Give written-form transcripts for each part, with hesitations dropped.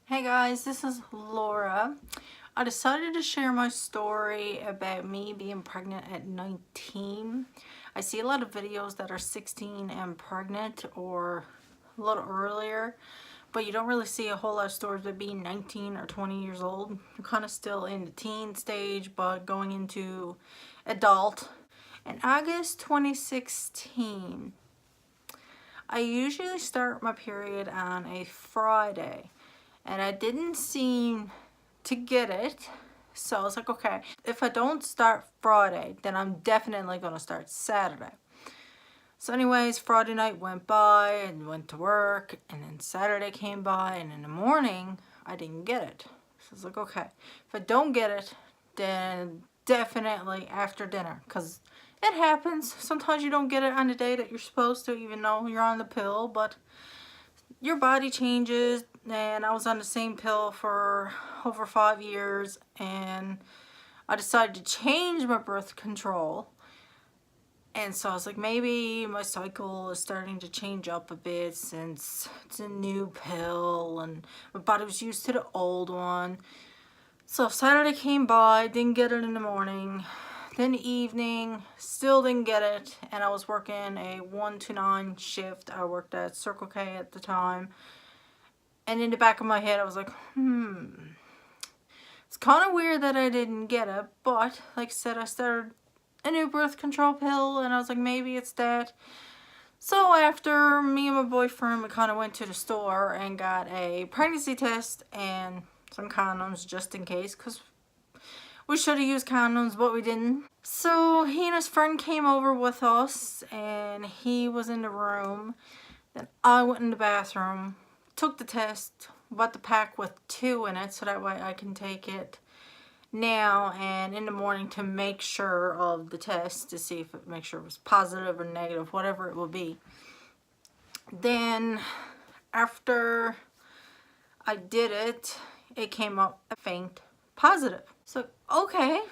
Hey guys, this is Laura. I decided to share my story about me being pregnant at 19. I see a lot of videos that are 16 and pregnant or a little earlier, but you don't really see a whole lot of stories of being 19 or 20 years old. You're kind of still in the teen stage, but going into adult. In August 2016, I usually start my period on a Friday. And I didn't seem to get it. So I was like, okay, if I don't start Friday, then I'm definitely going to start Saturday. So anyways, Friday night went by and went to work. And then Saturday came by. And in the morning, I didn't get it. So I was like, okay, if I don't get it, then definitely after dinner. Because it happens. Sometimes you don't get it on the day that you're supposed to, even though you're on the pill. But your body changes, and I was on the same pill for over 5 years, and I decided to change my birth control. And so I was like, maybe my cycle is starting to change up a bit since it's a new pill and my body was used to the old one. So Saturday came by, didn't get it in the morning. Then evening, still didn't get it, and I was working a 1 to 9 shift. I worked at Circle K at the time, and in the back of my head I was like, it's kind of weird that I didn't get it, but like I said, I started a new birth control pill, and I was like, maybe it's that. So after me and my boyfriend, we kind of went to the store and got a pregnancy test and some condoms just in case, because we should have used condoms, but we didn't. So he and his friend came over with us, and he was in the room. Then I went in the bathroom, took the test, bought the pack with 2 in it, so that way I can take it now and in the morning to make sure of the test, to see if it make sure it was positive or negative, whatever it will be. Then after I did it, it came up a faint positive. So, okay.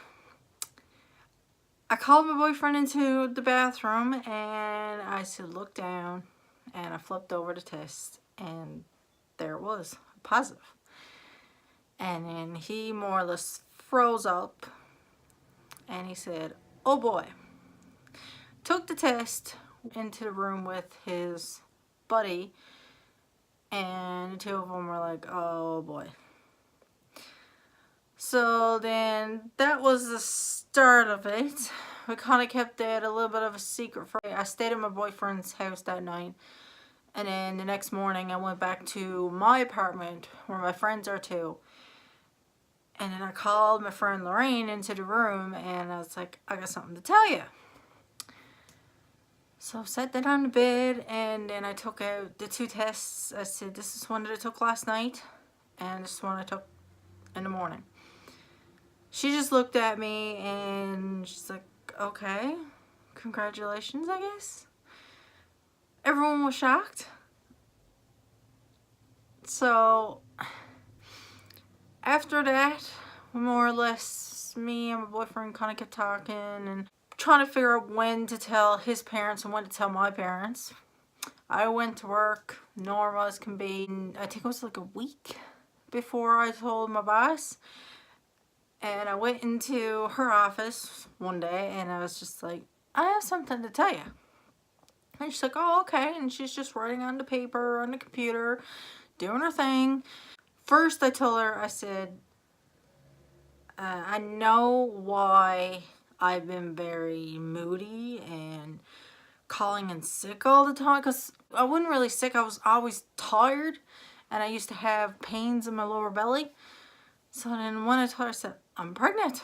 I called my boyfriend into the bathroom and I said, look down, and I flipped over the test and there it was, positive. And then he more or less froze up and he said, oh boy. Took the test into the room with his buddy, and the 2 of them were like, oh boy. So then that was the start of it. We kind of kept it a little bit of a secret. I stayed at my boyfriend's house that night, and then the next morning I went back to my apartment where my friends are too. And then I called my friend Lorraine into the room, and I was like, I got something to tell you. So I sat down on the bed, and then I took out the 2 tests. I said, this is one that I took last night, and this is one I took in the morning. She just looked at me and she's like, okay, congratulations, I guess. Everyone was shocked. So after that, more or less, me and my boyfriend kind of kept talking and trying to figure out when to tell his parents and when to tell my parents. I went to work normal as can be. I think it was like a week before I told my boss. And I went into her office one day and I was just like, I have something to tell you. And she's like, oh, okay. And she's just writing on the paper, on the computer, doing her thing. First I told her, I said, I know why I've been very moody and calling in sick all the time. Because I wasn't really sick. I was always tired. And I used to have pains in my lower belly. So then when I told her, I said, I'm pregnant.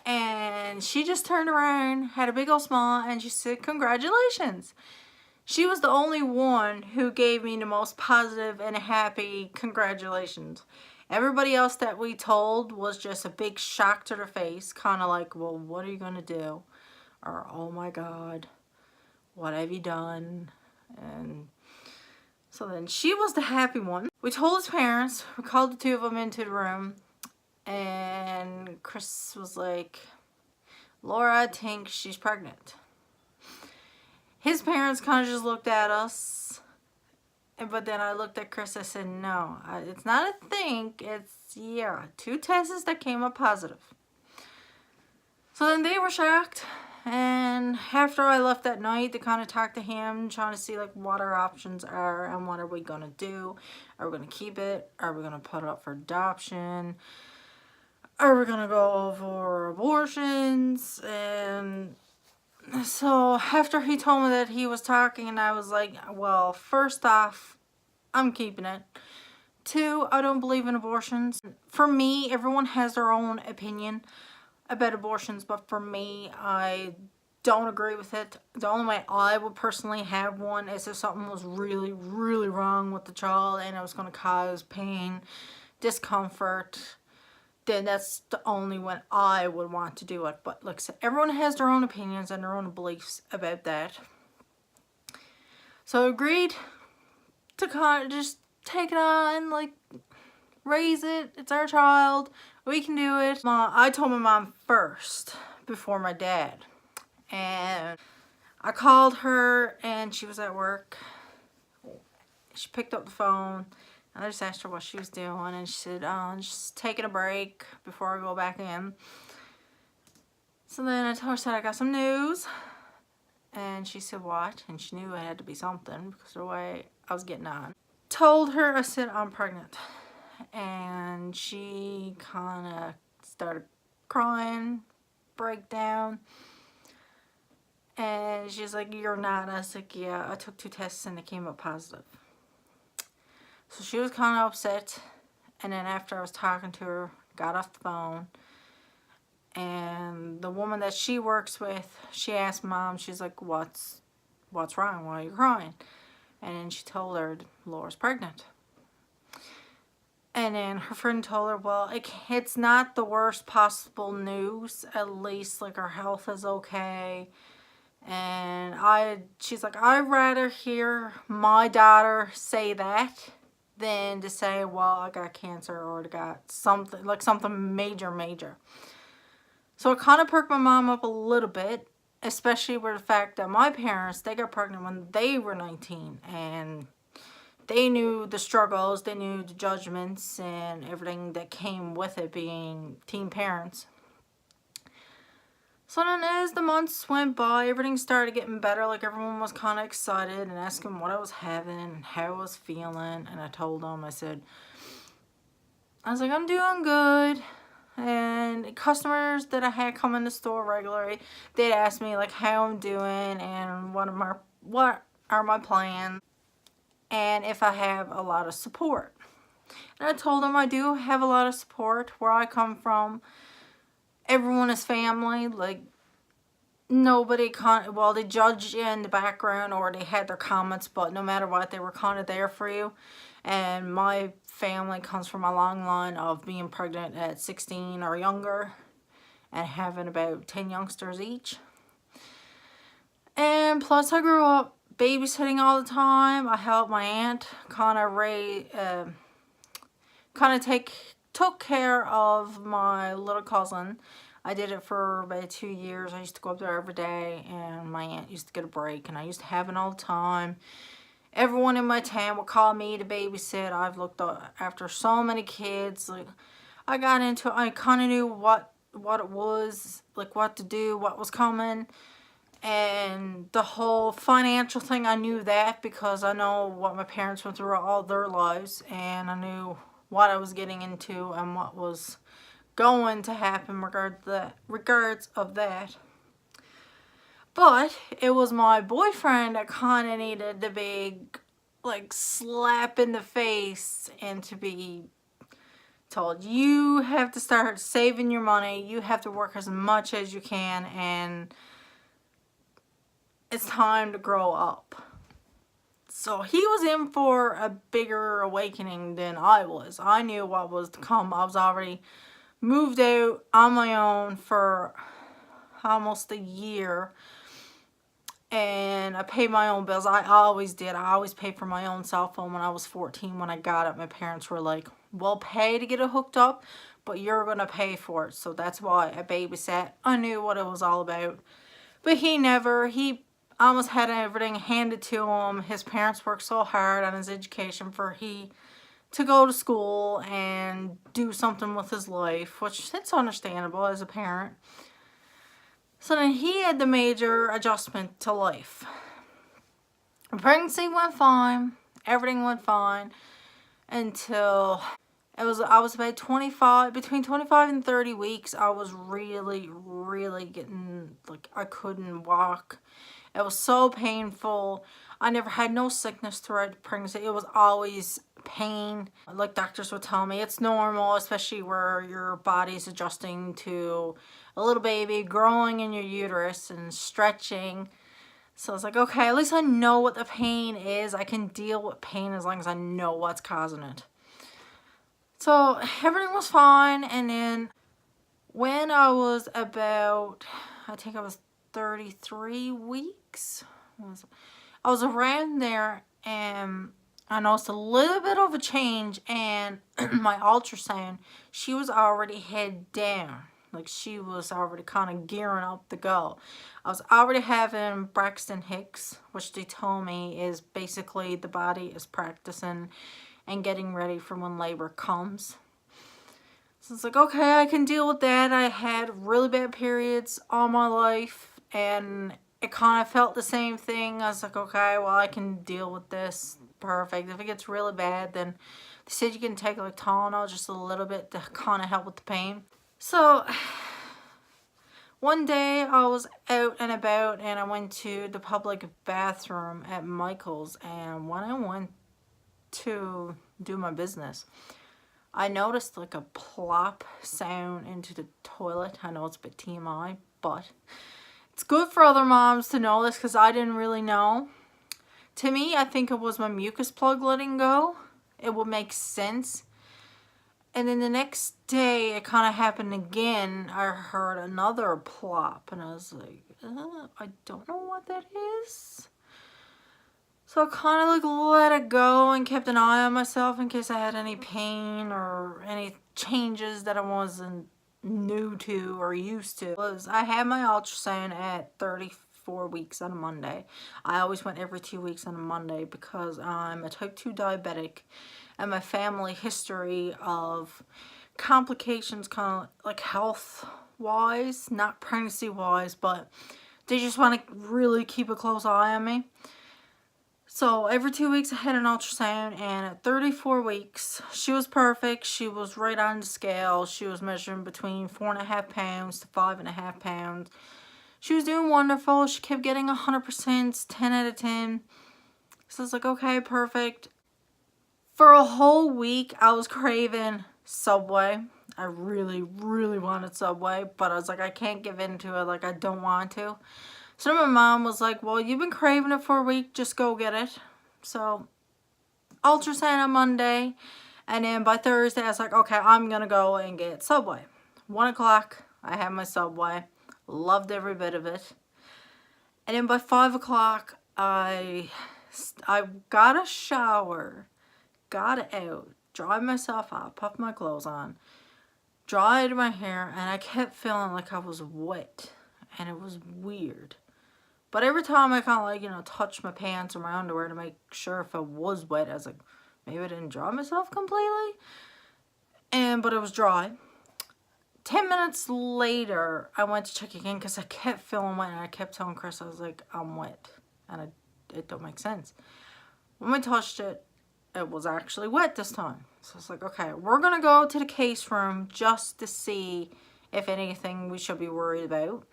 And she just turned around, had a big old smile, and she said, congratulations. She was the only one who gave me the most positive and happy congratulations. Everybody else that we told was just a big shock to their face, kind of like, well, what are you going to do? Or, oh my God, what have you done? And so then she was the happy one. We told his parents, we called the 2 of them into the room, and Chris was like, Laura thinks she's pregnant. His parents kind of just looked at us But then I looked at Chris, I said, no, it's not a think, it's, yeah, 2 tests that came up positive. So then they were shocked. And after I left that night, they kind of talked to him, trying to see like what our options are and what are we going to do. Are we going to keep it? Are we going to put it up for adoption? Are we going to go for abortions? And so after he told me that he was talking, and I was like, well, first off, I'm keeping it. 2, I don't believe in abortions. For me, everyone has their own opinion about abortions, but for me, I don't agree with it. The only way I would personally have one is if something was really, really wrong with the child and it was going to cause pain, discomfort. Then that's the only one I would want to do it. But like I said, everyone has their own opinions and their own beliefs about that. So I agreed to kind of just take it on, like, raise it. It's our child. We can do it. I told my mom first before my dad. And I called her and she was at work. She picked up the phone. And I just asked her what she was doing. And she said, just taking a break before I go back in. So then I told her, I said, I got some news. And she said, what? And she knew it had to be something because of the way I was getting on. Told her, I said, I'm pregnant. And she kind of started crying, breakdown. And she's like, you're not. I was like, yeah, I took 2 tests and it came up positive. So she was kind of upset. And then after I was talking to her, got off the phone. And the woman that she works with, she asked Mom, she's like, what's wrong? Why are you crying? And then she told her Laura's pregnant. And then her friend told her, well, it's not the worst possible news. At least, like, her health is okay. And she's like, I'd rather hear my daughter say that than to say, well, I got cancer or I got something, like something major. So it kind of perked my mom up a little bit, especially with the fact that my parents, they got pregnant when they were 19. And they knew the struggles, they knew the judgments and everything that came with it being teen parents. So then as the months went by, everything started getting better. Like everyone was kind of excited and asking what I was having and how I was feeling. And I told them, I was like, I'm doing good. And customers that I had come in the store regularly, they'd ask me like how I'm doing and what are my plans. And if I have a lot of support. And I told them I do have a lot of support. Where I come from, everyone is family. Like, nobody they judge you in the background or they had their comments, but no matter what, they were kind of there for you. And my family comes from a long line of being pregnant at 16 or younger and having about 10 youngsters each. And plus I grew up babysitting all the time. I helped my aunt took care of my little cousin. I did it for about 2 years. I used to go up there every day and my aunt used to get a break and I used to have it all the time. Everyone in my town would call me to babysit. I've looked after so many kids. Like, I got into it. I kind of knew what it was, like what to do, what was coming. And the whole financial thing, I knew that because I know what my parents went through all their lives. And I knew what I was getting into and what was going to happen regards of that. But it was my boyfriend that kind of needed the big, like, slap in the face and to be told, you have to start saving your money. You have to work as much as you can and it's time to grow up. So he was in for a bigger awakening than I was. I knew what was to come. I was already moved out on my own for almost a year. And I paid my own bills. I always did. I always paid for my own cell phone when I was 14. When I got it, my parents were like, we'll pay to get it hooked up, but you're going to pay for it. So that's why I babysat. I knew what it was all about. But almost had everything handed to him. His parents worked so hard on his education for he to go to school and do something with his life, which it's understandable as a parent. So then he had the major adjustment to life. The pregnancy went fine. Everything went fine until I was about 25, between 25 and 30 weeks. I was really getting, like, I couldn't walk. It was so painful. I never had no sickness throughout the pregnancy. It was always pain. Like doctors would tell me, it's normal, especially where your body's adjusting to a little baby growing in your uterus and stretching. So I was like, okay, at least I know what the pain is. I can deal with pain as long as I know what's causing it. So everything was fine. And then when I was about, I think I was 33 weeks, I was around there, and I noticed a little bit of a change in my ultrasound. She was already head down. Like, she was already kind of gearing up to go. I was already having Braxton Hicks, which they told me is basically the body is practicing and getting ready for when labor comes. So it's like, okay, I can deal with that. I had really bad periods all my life, and it kind of felt the same thing. I was like, okay, well, I can deal with this. Perfect. If it gets really bad, then they said you can take like Tylenol just a little bit to kind of help with the pain. So one day I was out and about, and I went to the public bathroom at Michael's, and when I went to do my business, I noticed like a plop sound into the toilet. I know it's a bit TMI, but it's good for other moms to know this because I didn't really know. To me, I think it was my mucus plug letting go. It would make sense. And then the next day, it kind of happened again. I heard another plop, and I was like, I don't know what that is. So I kind of like let it go and kept an eye on myself in case I had any pain or any changes that I wasn't new to or used to. I had my ultrasound at 34 weeks on a Monday. I always went every 2 weeks on a Monday because I'm a type 2 diabetic, and my family history of complications, kind of like health wise, not pregnancy wise, but they just want to really keep a close eye on me. So every 2 weeks I had an ultrasound, and at 34 weeks, she was perfect. She was right on the scale. She was measuring between 4.5 pounds to 5.5 pounds. She was doing wonderful. She kept getting 100%, 10 out of 10. So I was like, okay, perfect. For a whole week, I was craving Subway. I really wanted Subway, but I was like, I can't give in to it. Like, I don't want to. So my mom was like, well, you've been craving it for a week. Just go get it. So ultrasound on Monday. And then by Thursday, I was like, okay, I'm going to go and get Subway. 1 o'clock, I had my Subway. Loved every bit of it. And then by 5 o'clock, I got a shower, got out, dried myself out, put my clothes on, dried my hair, and I kept feeling like I was wet. And it was weird. But every time I kind of like, you know, touched my pants or my underwear to make sure if it was wet, I was like, maybe I didn't dry myself completely. But it was dry. 10 minutes later, I went to check again because I kept feeling wet, and I kept telling Chris, I was like, I'm wet. And it don't make sense. When we touched it, it was actually wet this time. So I was like, okay, we're going to go to the case room just to see if anything we should be worried about.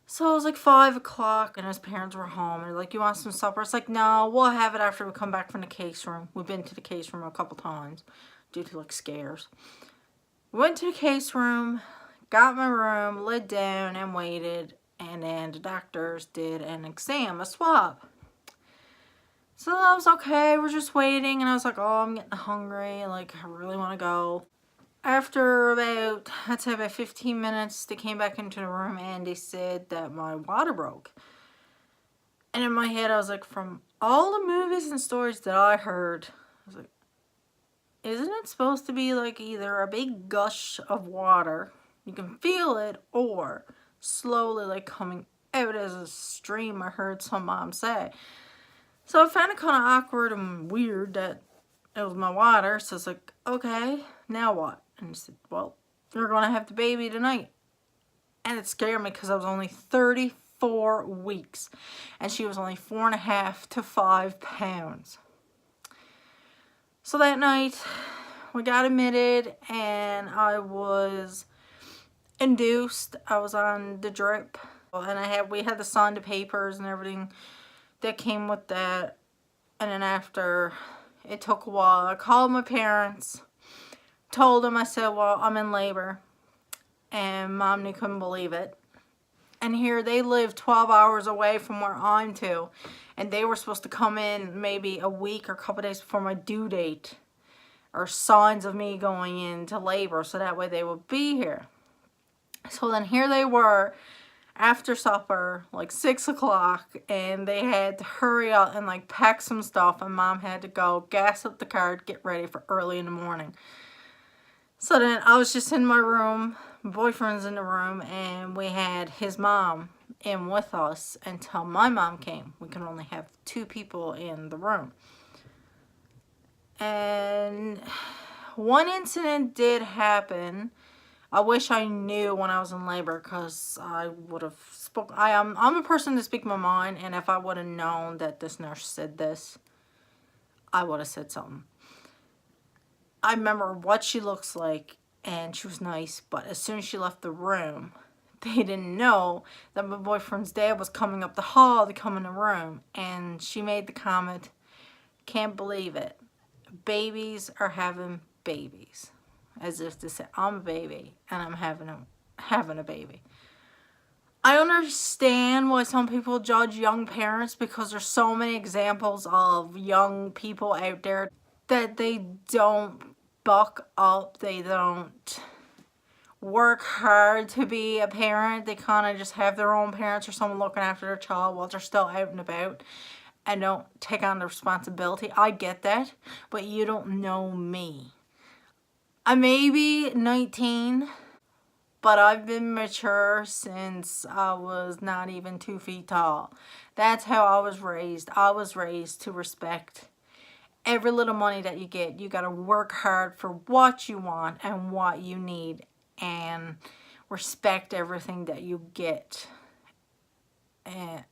So it was like 5 o'clock, and his parents were home, and they're like, you want some supper? It's like, no, we'll have it after we come back from the case room. We've been to the case room a couple times due to like scares. Went to the case room, got my room, laid down and waited, and then the doctors did an exam, a swab. So that was okay, we're just waiting, and I was like, oh, I'm getting hungry, like, I really want to go. After about, I'd say about 15 minutes, they came back into the room and they said that my water broke. And in my head, I was like, from all the movies and stories that I heard, I was like, isn't it supposed to be like either a big gush of water, you can feel it, or slowly like coming out as a stream, I heard some mom say. So I found it kind of awkward and weird that it was my water. So it's like, okay, now what? And he said, well, you're going to have the baby tonight. And it scared me because I was only 34 weeks. And she was only 4.5 to 5 pounds. So that night, we got admitted and I was induced. I was on the drip. And we had to sign the papers and everything that came with that. And then after, it took a while. I called my parents, told them, I said, well, I'm in labor. And Mom, they couldn't believe it. And here they live 12 hours away from where I'm to. And they were supposed to come in maybe a week or a couple days before my due date. Or signs of me going into labor, so that way they would be here. So then here they were after supper, like 6 o'clock, and they had to hurry up and like pack some stuff, and Mom had to go gas up the car to get ready for early in the morning. So then I was just in my room, my boyfriend's in the room, and we had his mom in with us until my mom came. We could only have 2 people in the room. And one incident did happen. I wish I knew when I was in labor, because I would have spoken. I'm a person to speak my mind, and if I would have known that this nurse said this, I would have said something. I remember what she looks like, and she was nice, but as soon as she left the room, they didn't know that my boyfriend's dad was coming up the hall to come in the room, and she made the comment, can't believe it, babies are having babies. As if to say, I'm a baby and I'm having a baby. I understand why some people judge young parents, because there's so many examples of young people out there that they don't buck up, they don't work hard to be a parent. They kind of just have their own parents or someone looking after their child while they're still out and about and don't take on the responsibility. I get that, but you don't know me. I may be 19, but I've been mature since I was not even 2 feet tall. That's how I was raised. I was raised to respect every little money that you get. You got to work hard for what you want and what you need, and respect everything that you get. And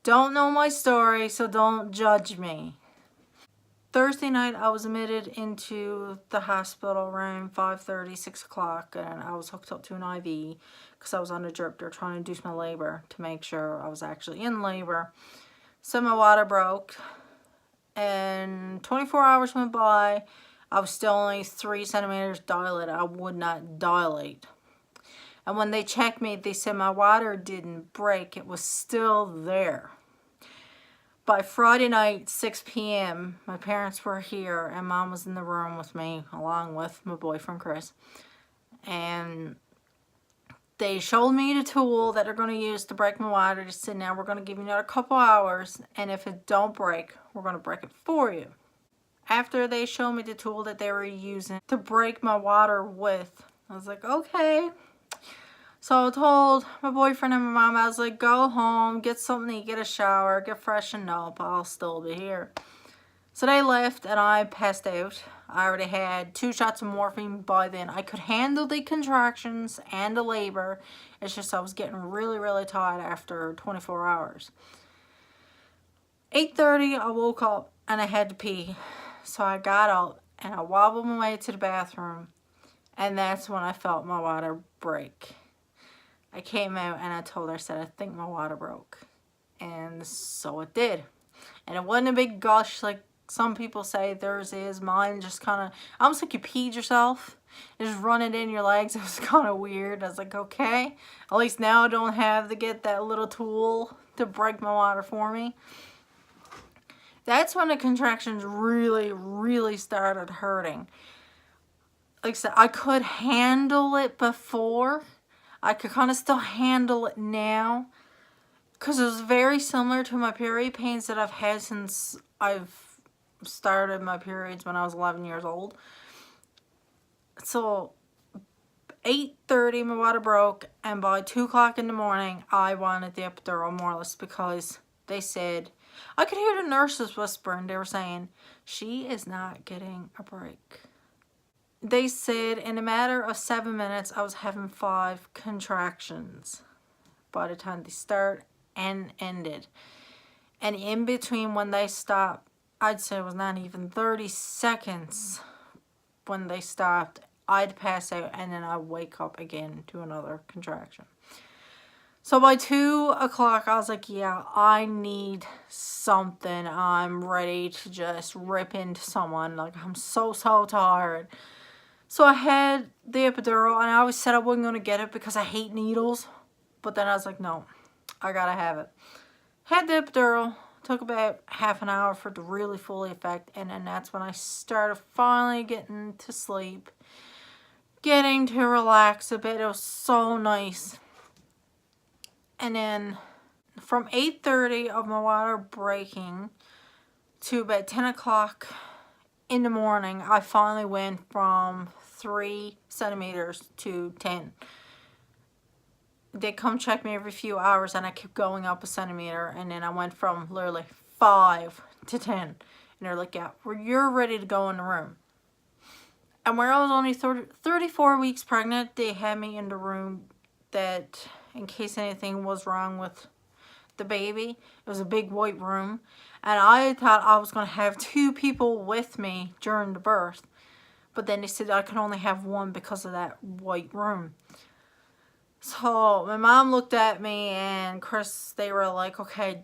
don't know my story, so don't judge me. Thursday night, I was admitted into the hospital around 5:30, 6 o'clock, and I was hooked up to an IV because I was on a drip. They're trying to induce my labor to make sure I was actually in labor. So my water broke, and 24 hours went by. I was still only 3 centimeters dilated. I would not dilate. And when they checked me, they said my water didn't break. It was still there. By Friday night, 6 p.m., my parents were here, and Mom was in the room with me, along with my boyfriend, Chris. And they showed me the tool that they're going to use to break my water. They said, now we're going to give you another couple hours, and if it don't break, we're going to break it for you. After they showed me the tool that they were using to break my water with, I was like, okay. So I told my boyfriend and my mom, I was like, go home, get something to eat, get a shower, get freshened up. I'll still be here. So they left and I passed out. I already had 2 shots of morphine by then. I could handle the contractions and the labor. It's just I was getting really, really tired after 24 hours. 8:30, I woke up and I had to pee. So I got up and I wobbled my way to the bathroom. And that's when I felt my water break. I came out and I told her, I said, I think my water broke. And so it did. And it wasn't a big gush like some people say theirs is. Mine just kind of, almost like you peed yourself. Just run it in your legs. It was kind of weird. I was like, okay. At least now I don't have to get that little tool to break my water for me. That's when the contractions really, really started hurting. Like I said, I could handle it before. I could kind of still handle it now, because it was very similar to my period pains that I've had since I've started my periods when I was 11 years old. So 8:30 my water broke, and by 2 o'clock in the morning I wanted the epidural more or less, because they said, I could hear the nurses whispering, they were saying, she is not getting a break. They said in a matter of 7 minutes I was having 5 contractions by the time they start and ended. And in between when they stopped, I'd say it was not even 30 seconds when they stopped, I'd pass out and then I'd wake up again to another contraction. So by 2 o'clock, I was like, yeah, I need something. I'm ready to just rip into someone. Like, I'm so tired. So I had the epidural, and I always said I wasn't going to get it because I hate needles. But then I was like, no, I got to have it. Had the epidural. Took about half an hour for it to really fully affect. And then that's when I started finally getting to sleep. Getting to relax a bit. It was so nice. And then from 8:30 of my water breaking to about 10 o'clock in the morning, I finally went from 3 centimeters to 10. They come check me every few hours, and I kept going up a centimeter, and then I went from literally 5 to 10. And they're like, yeah, well, you're ready to go in the room. And where I was only 34 weeks pregnant, they had me in the room that, in case anything was wrong with the baby, it was a big white room. And I thought I was going to have 2 people with me during the birth. But then they said I could only have 1 because of that white room. So my mom looked at me and Chris, they were like, okay,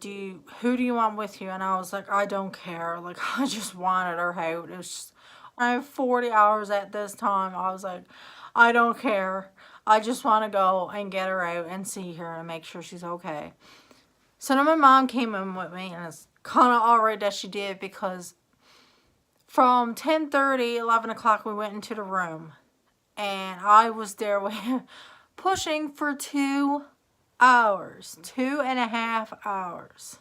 who do you want with you? And I was like, I don't care. Like, I just wanted her out. It was just, I have 40 hours at this time. I was like, I don't care. I just want to go and get her out and see her and make sure she's okay. So then my mom came in with me, and it's kind of alright that she did, because from 10:30, 11 o'clock, we went into the room. And I was there with pushing for 2 hours. 2.5 hours.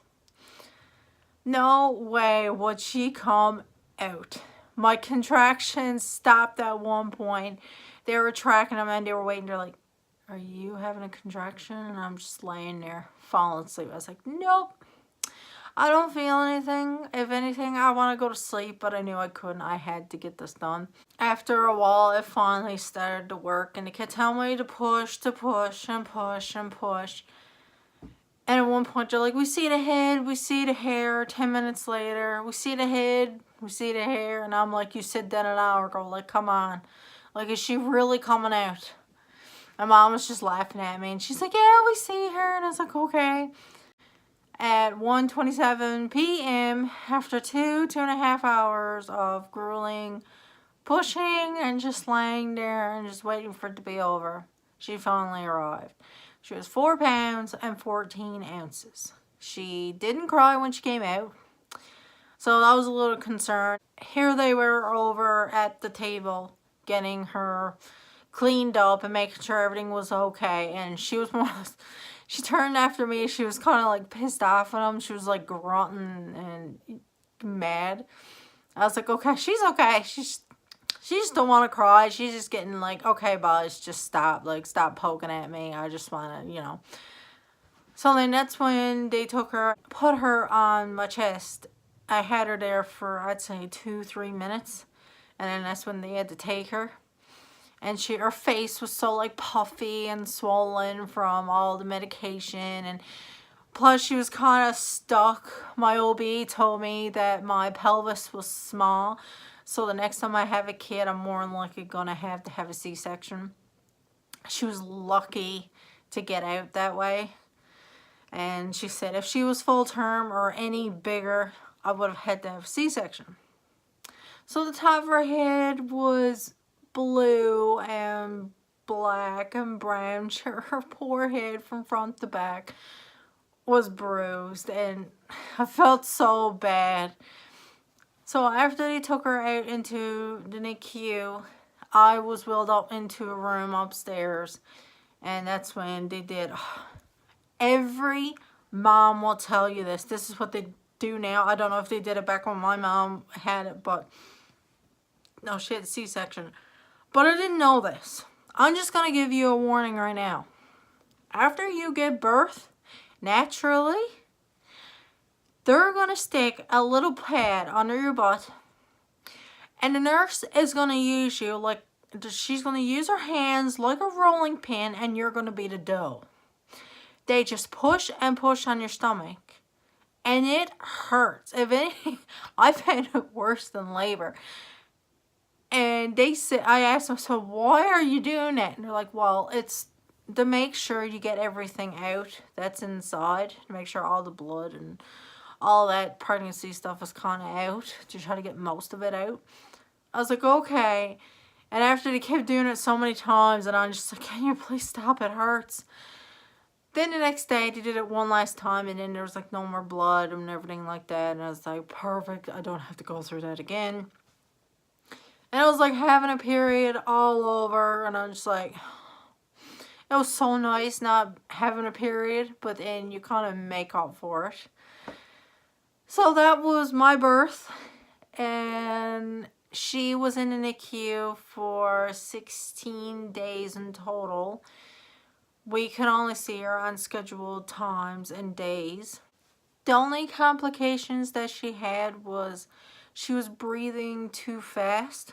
No way would she come out. My contractions stopped at one point. They were tracking them, and they were waiting. They're like, are you having a contraction? And I'm just laying there, falling asleep. I was like, nope. I don't feel anything. If anything, I want to go to sleep, but I knew I couldn't. I had to get this done. After a while, it finally started to work, and they kept telling me to push, and push, and push. And at one point, they're like, we see the head, we see the hair. 10 minutes later, we see the head, we see the hair. And I'm like, you said that an hour ago. Like, come on. Like, is she really coming out? My mom was just laughing at me, and she's like, yeah, we see her. And I was like, okay. At 1:27 p.m., after 2.5 hours of grueling pushing and just laying there and just waiting for it to be over, she finally arrived. She was 4 pounds and 14 ounces. She didn't cry when she came out, so I was a little concerned. Here they were over at the table getting her cleaned up and making sure everything was okay, and she was more she turned after me. She was kind of like pissed off at him. She was like grunting and mad. I was like, okay, she's okay. She just don't want to cry. She's just getting like, okay, boss, just stop. Like, stop poking at me. I just want to, you know. So then that's when they took her, put her on my chest. I had her there for, I'd say, 2-3 minutes. And then that's when they had to take her. And her face was so like puffy and swollen from all the medication. And plus she was kind of stuck. My OB told me that my pelvis was small. So the next time I have a kid, I'm more than likely going to have a C-section. She was lucky to get out that way. And she said if she was full term or any bigger, I would have had to have a C-section. So the top of her head was blue and black and brown. Her poor head from front to back was bruised, and I felt so bad. So after they took her out into the NICU, I was wheeled up into a room upstairs, and that's when they did. Every mom will tell you this. This is what they do now. I don't know if they did it back when my mom had it, but no, she had a C-section. But I didn't know this. I'm just going to give you a warning right now. After you give birth, naturally, they're going to stick a little pad under your butt, and the nurse is going to use you like, she's going to use her hands like a rolling pin, and you're going to be the dough. They just push and push on your stomach, and it hurts. If anything, I've had it worse than labor. And they said, I asked them, so why are you doing that? And they're like, well, it's to make sure you get everything out that's inside, to make sure all the blood and all that pregnancy stuff is kind of out, to try to get most of it out. I was like, okay. And after they kept doing it so many times, and I'm just like, can you please stop? It hurts. Then the next day, they did it one last time, and then there was like no more blood and everything like that. And I was like, perfect. I don't have to go through that again. And it was like having a period all over, and I'm just like, it was so nice not having a period, but then you kind of make up for it. So that was my birth, and she was in the NICU for 16 days in total. We could only see her on scheduled times and days. The only complications that she had was she was breathing too fast,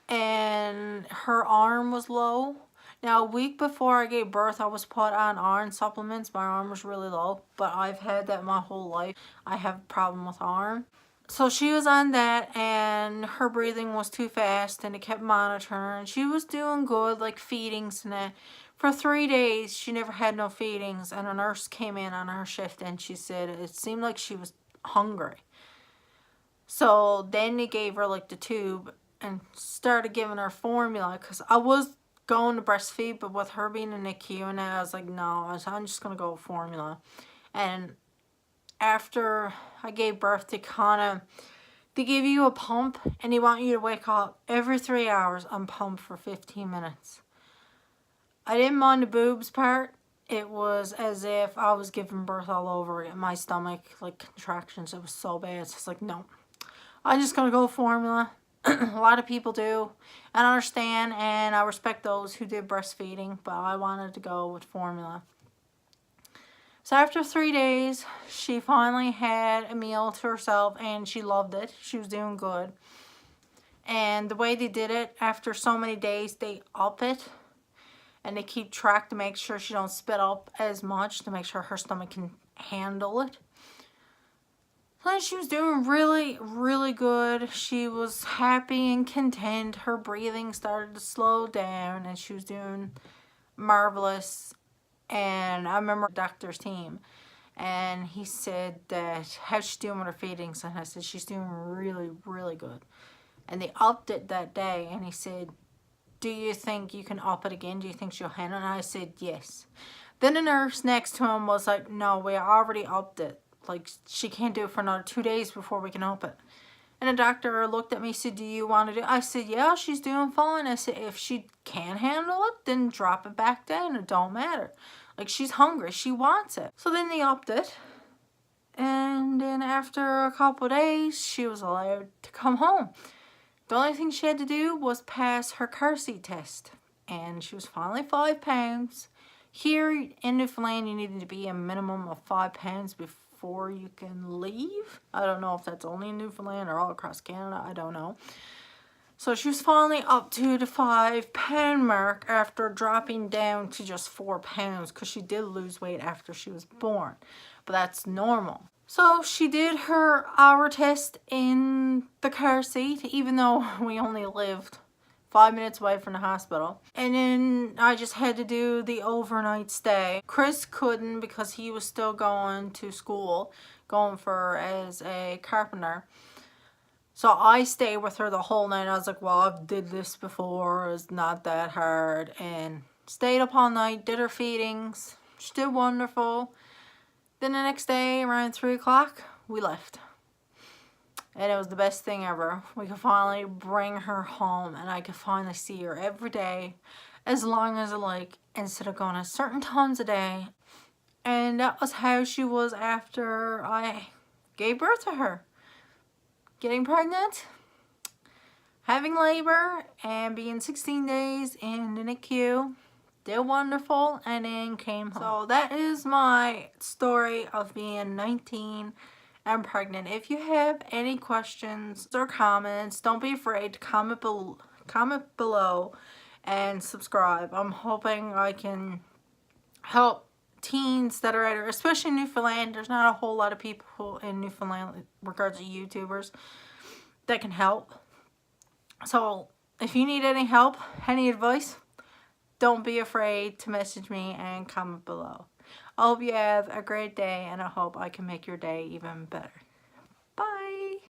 and her arm was low. Now, a week before I gave birth, I was put on iron supplements. My arm was really low, but I've had that my whole life. I have a problem with arm. So she was on that, and her breathing was too fast, and it kept monitoring. She was doing good, like feedings and that. For 3 days, she never had no feedings, and a nurse came in on her shift, and she said it seemed like she was hungry. So then they gave her like the tube and started giving her formula, because I was going to breastfeed, but with her being in NICU and I was like, no, I'm just going to go with formula. And after I gave birth, they give you a pump, and they want you to wake up every 3 hours and pump for 15 minutes. I didn't mind the boobs part. It was as if I was giving birth all over again. My stomach, like contractions, it was so bad. It's just like, no, I'm just going to go with formula. A lot of people do, and I understand, and I respect those who did breastfeeding, but I wanted to go with formula. So after 3 days, she finally had a meal to herself, and she loved it. She was doing good. And the way they did it, after so many days, they up it, and they keep track to make sure she don't spit up as much, to make sure her stomach can handle it. So she was doing really, really good. She was happy and content. Her breathing started to slow down, and she was doing marvelous. And I remember the doctor's team, and he said that, how's she doing with her feedings? And I said, she's doing really, really good. And they upped it that day, and he said, do you think you can up it again? Do you think she'll handle it? And I said, yes. Then the nurse next to him was like, no, we already upped it. Like, she can't do it for another 2 days before we can up it. And the doctor looked at me and said, do you want to do it? I said, yeah, she's doing fine. I said, if she can handle it, then drop it back down. It don't matter. Like, she's hungry. She wants it. So then they upped it. And then after a couple of days, she was allowed to come home. The only thing she had to do was pass her car seat test. And she was finally 5 pounds. Here in Newfoundland, you needed to be a minimum of 5 pounds before you can leave. I don't know if that's only in Newfoundland or all across Canada. I don't know. So she was finally up to the 5 pound mark after dropping down to just 4 pounds, because she did lose weight after she was born. But that's normal. So she did her hour test in the car seat, even though we only lived 5 minutes away from the hospital. And then I just had to do the overnight stay. Chris couldn't, because he was still going to school, going as a carpenter. So I stayed with her the whole night. I was like, well, I've did this before. It's not that hard. And stayed up all night, did her feedings. She did wonderful. Then the next day, around 3 o'clock, we left. And it was the best thing ever. We could finally bring her home, and I could finally see her every day, as long as I like, instead of going at certain times a day. And that was how she was after I gave birth to her. Getting pregnant, having labor and being 16 days in the NICU. Did wonderful and then came home. So that is my story of being 19 and pregnant. If you have any questions or comments, don't be afraid to comment below and subscribe. I'm hoping I can help teens that are at, especially in Newfoundland. There's not a whole lot of people in Newfoundland, regards to YouTubers, that can help. So if you need any help, any advice, don't be afraid to message me and comment below. I hope you have a great day, and I hope I can make your day even better.